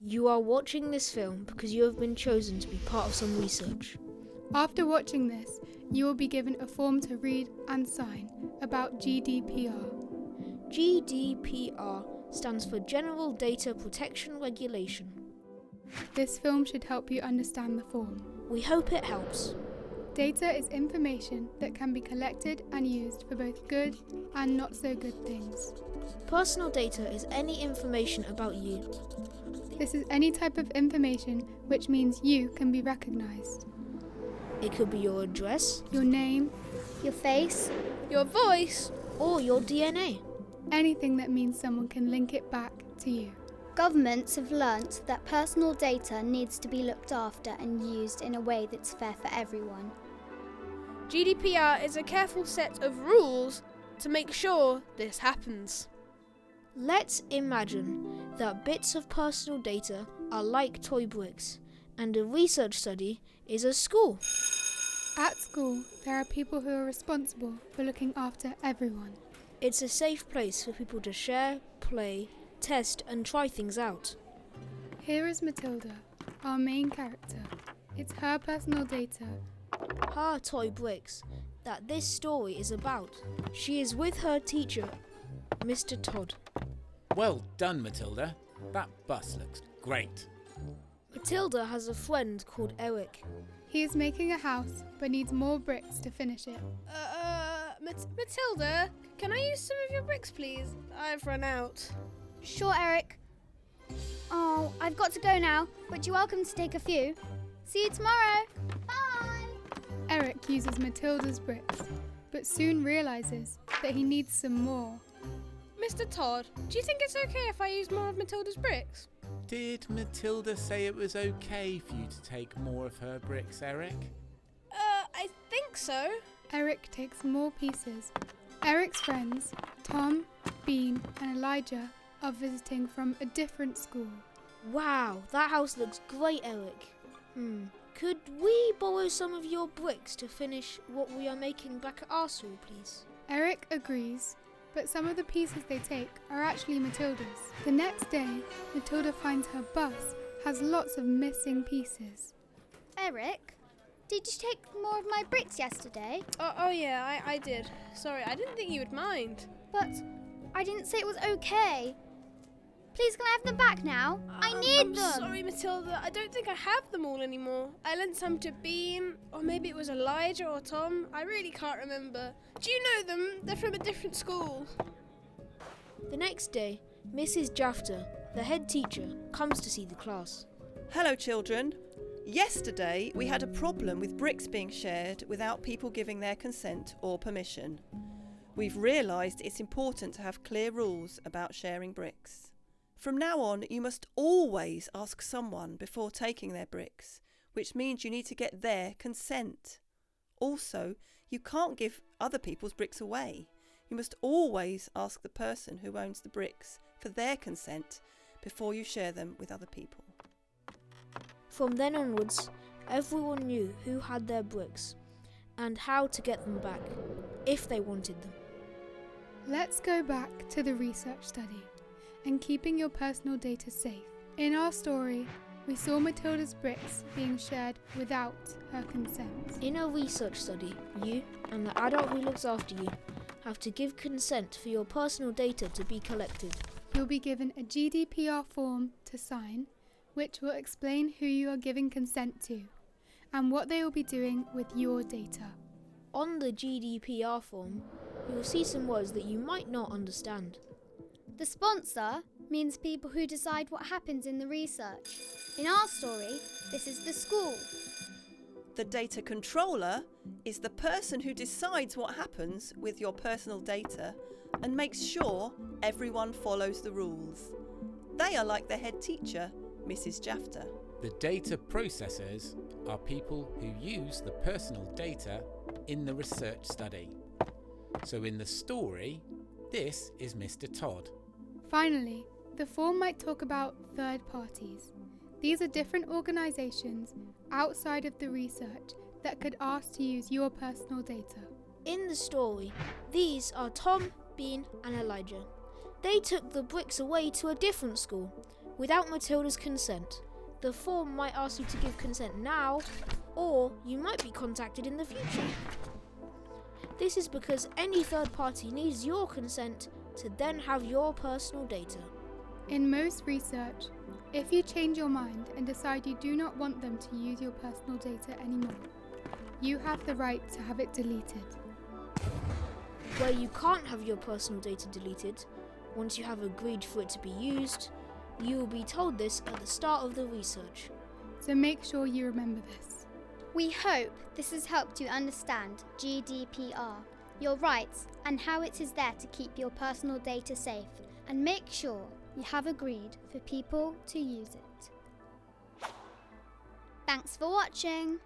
You are watching this film because you have been chosen to be part of some research. After watching this, you will be given a form to read and sign about GDPR. GDPR stands for General Data Protection Regulation. This film should help you understand the form. We hope it helps. Data is information that can be collected and used for both good and not so good things. Personal data is any information about you. This is any type of information which means you can be recognised. It could be your address, Your name, Your face, your voice, or your DNA. anything that means someone can link it back to you. governments have learnt that personal data needs to be looked after and used in a way that's fair for everyone. GDPR is a careful set of rules to make sure this happens. Let's imagine that bits of personal data are like toy bricks, and a research study is a school. At school, there are people who are responsible for looking after everyone. It's a safe place for people to share, play, test and try things out. Here is Matilda, our main character. It's her personal data. Her toy bricks that this story is about. She is with her teacher, Mr. Todd. Well done, Matilda. That bus looks great. Matilda has a friend called Eric. He is making a house but needs more bricks to finish it. Matilda, can I use some of your bricks, please? I've run out. Sure, Eric. Oh, I've got to go now, but you're welcome to take a few. See you tomorrow. Bye! Eric uses Matilda's bricks, but soon realises that he needs some more. Mr. Todd, do you think it's okay if I use more of Matilda's bricks? Did Matilda say it was okay for you to take more of her bricks, Eric? I think so. Eric takes more pieces. Eric's friends, Tom, Bean and Elijah, are visiting from a different school. Wow, that house looks great, Eric. Could we borrow some of your bricks to finish what we are making back at our school, please? Eric agrees, but some of the pieces they take are actually Matilda's. The next day, Matilda finds her bus has lots of missing pieces. Eric, did you take more of my bricks yesterday? Oh yeah, I did. Sorry, I didn't think you would mind. But I didn't say it was okay. Please, can I have them back now? I need I'm them. Sorry, Matilda. I don't think I have them all anymore. I lent some to Bean, or maybe it was Elijah or Tom. I really can't remember. Do you know them? They're from a different school. The next day, Mrs. Jafter, the head teacher, comes to see the class. Hello children. Yesterday we had a problem with bricks being shared without people giving their consent or permission. We've realised it's important to have clear rules about sharing bricks. From now on you must always ask someone before taking their bricks, which means you need to get their consent. Also, you can't give other people's bricks away. You must always ask the person who owns the bricks for their consent before you share them with other people. From then onwards, everyone knew who had their bricks and how to get them back, if they wanted them. Let's go back to the research study and keeping your personal data safe. In our story, we saw Matilda's bricks being shared without her consent. In a research study, you and the adult who looks after you have to give consent for your personal data to be collected. You'll be given a GDPR form to sign, which will explain who you are giving consent to and what they will be doing with your data. On the GDPR form, you will see some words that you might not understand. The sponsor means people who decide what happens in the research. In our story, this is the school. The data controller is the person who decides what happens with your personal data and makes sure everyone follows the rules. They are like the head teacher, Mrs. Jafter. The data processors are people who use the personal data in the research study. So in the story, this is Mr. Todd. Finally, the form might talk about third parties. These are different organisations outside of the research that could ask to use your personal data. In the story, these are Tom, Bean and Elijah. They took the bricks away to a different school, without Matilda's consent. The form might ask you to give consent now, or you might be contacted in the future. This is because any third party needs your consent to then have your personal data. In most research, if you change your mind and decide you do not want them to use your personal data anymore, you have the right to have it deleted. Where you can't have your personal data deleted, once you have agreed for it to be used, you will be told this at the start of the research. So make sure you remember this. We hope this has helped you understand GDPR, your rights, and how it is there to keep your personal data safe, and make sure you have agreed for people to use it. Thanks for watching!